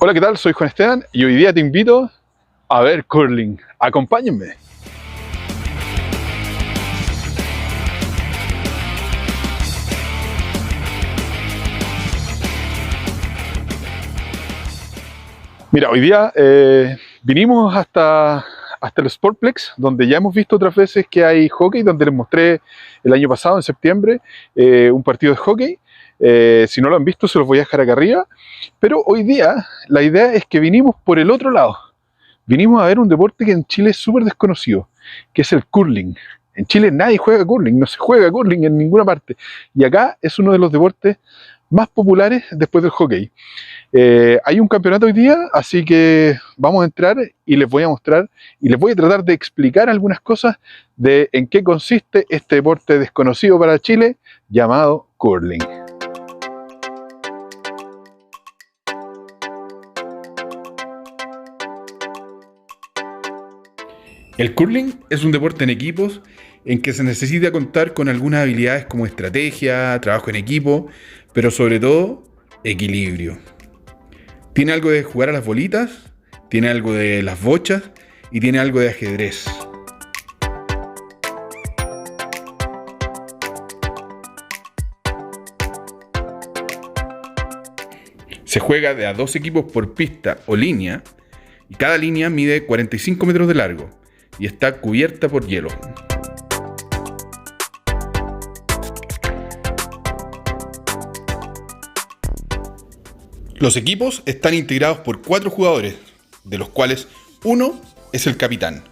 Hola, ¿qué tal? Soy Juan Esteban y hoy día te invito a ver curling. Acompáñenme. Mira, hoy día vinimos hasta el Sportplex, donde ya hemos visto otras veces que hay hockey, donde les mostré el año pasado, en septiembre, un partido de hockey. Si no lo han visto, se los voy a dejar acá arriba. Pero hoy día la idea es que vinimos por el otro lado. Vinimos a ver un deporte que en Chile es súper desconocido, que es el curling. En Chile nadie juega curling, no se juega curling en ninguna parte. Y acá es uno de los deportes más populares después del hockey. Hay un campeonato hoy día, así que vamos a entrar y les voy a mostrar y les voy a tratar de explicar algunas cosas de en qué consiste este deporte desconocido para Chile llamado curling. El curling es un deporte en equipos en que se necesita contar con algunas habilidades como estrategia, trabajo en equipo, pero sobre todo equilibrio. Tiene algo de jugar a las bolitas, tiene algo de las bochas y tiene algo de ajedrez. Se juega de a 2 equipos por pista o línea y cada línea mide 45 metros de largo y está cubierta por hielo. Los equipos están integrados por 4 jugadores, de los cuales uno es el capitán.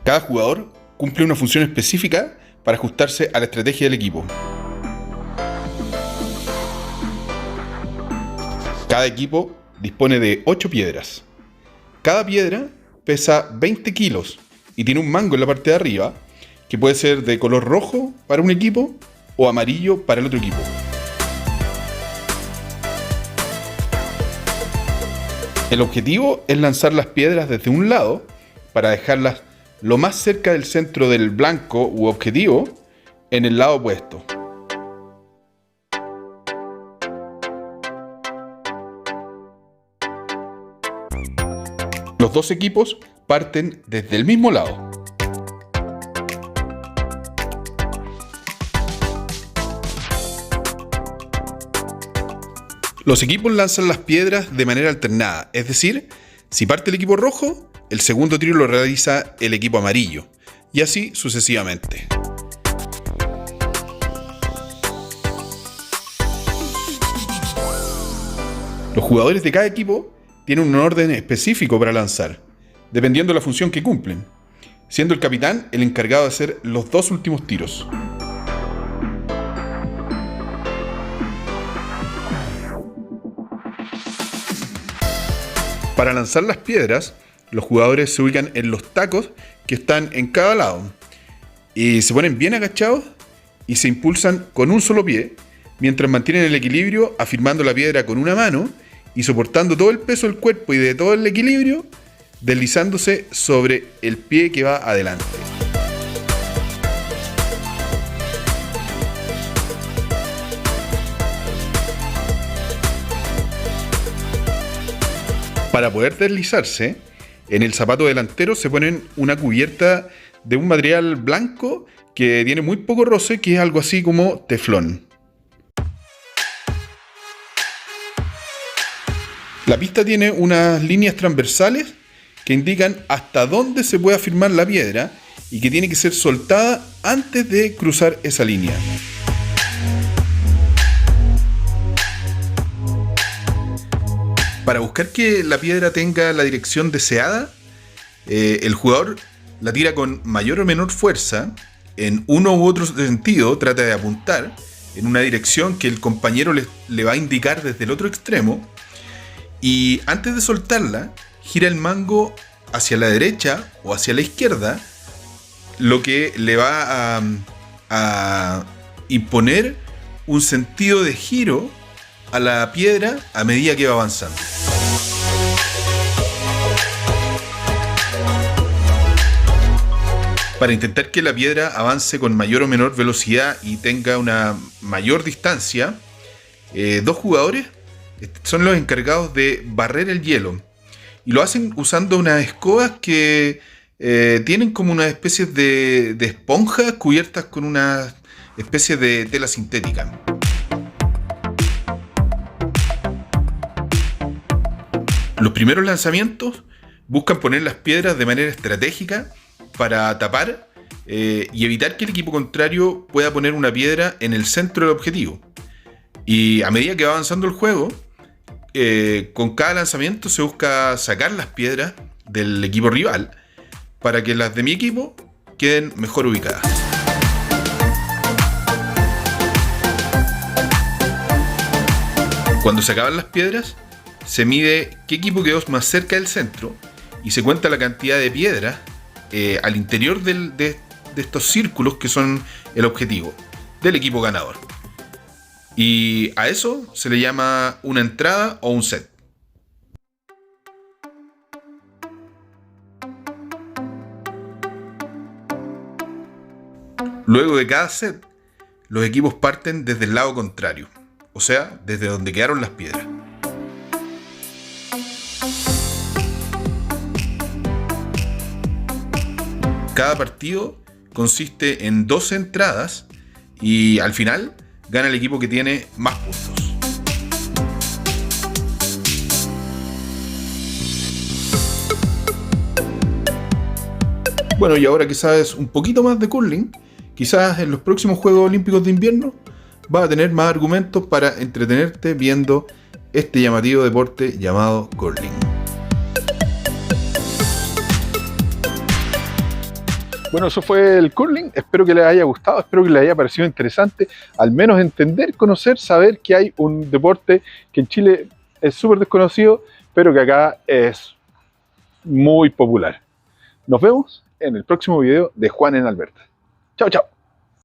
Cada jugador cumple una función específica para ajustarse a la estrategia del equipo. Cada equipo dispone de 8 piedras. Cada piedra pesa 20 kilos y tiene un mango en la parte de arriba que puede ser de color rojo para un equipo o amarillo para el otro equipo. El objetivo es lanzar las piedras desde un lado para dejarlas lo más cerca del centro del blanco u objetivo en el lado opuesto. Los 2 equipos parten desde el mismo lado. Los equipos lanzan las piedras de manera alternada, es decir, si parte el equipo rojo, el segundo tiro lo realiza el equipo amarillo, y así sucesivamente. Los jugadores de cada equipo tienen un orden específico para lanzar, dependiendo de la función que cumplen, siendo el capitán el encargado de hacer los 2 últimos tiros. Para lanzar las piedras, los jugadores se ubican en los tacos que están en cada lado y se ponen bien agachados y se impulsan con un solo pie mientras mantienen el equilibrio afirmando la piedra con una mano y soportando todo el peso del cuerpo y de todo el equilibrio deslizándose sobre el pie que va adelante. Para poder deslizarse, en el zapato delantero se ponen una cubierta de un material blanco que tiene muy poco roce, que es algo así como teflón. La pista tiene unas líneas transversales que indican hasta dónde se puede afirmar la piedra y que tiene que ser soltada antes de cruzar esa línea. Para buscar que la piedra tenga la dirección deseada, el jugador la tira con mayor o menor fuerza, en uno u otro sentido trata de apuntar en una dirección que el compañero le va a indicar desde el otro extremo, y antes de soltarla, gira el mango hacia la derecha o hacia la izquierda, lo que le va a imponer un sentido de giro a la piedra a medida que va avanzando. Para intentar que la piedra avance con mayor o menor velocidad y tenga una mayor distancia, 2 jugadores Son los encargados de barrer el hielo. Y lo hacen usando unas escobas que tienen como una especie de esponjas cubiertas con una especie de tela sintética. Los primeros lanzamientos buscan poner las piedras de manera estratégica para tapar y evitar que el equipo contrario pueda poner una piedra en el centro del objetivo. Y a medida que va avanzando el juego, con cada lanzamiento se busca sacar las piedras del equipo rival para que las de mi equipo queden mejor ubicadas. Cuando se acaban las piedras, se mide qué equipo quedó más cerca del centro y se cuenta la cantidad de piedras al interior de estos círculos que son el objetivo del equipo ganador. Y a eso se le llama una entrada o un set. Luego de cada set, los equipos parten desde el lado contrario, o sea, desde donde quedaron las piedras. Cada partido consiste en 12 entradas y al final gana el equipo que tiene más puntos. Bueno, y ahora que sabes un poquito más de curling, quizás en los próximos Juegos Olímpicos de Invierno vas a tener más argumentos para entretenerte viendo este llamativo deporte llamado curling. Bueno, eso fue el curling. Espero que les haya gustado, espero que les haya parecido interesante, al menos entender, conocer, saber que hay un deporte que en Chile es súper desconocido, pero que acá es muy popular. Nos vemos en el próximo video de Juan en Alberta. Chao, chao.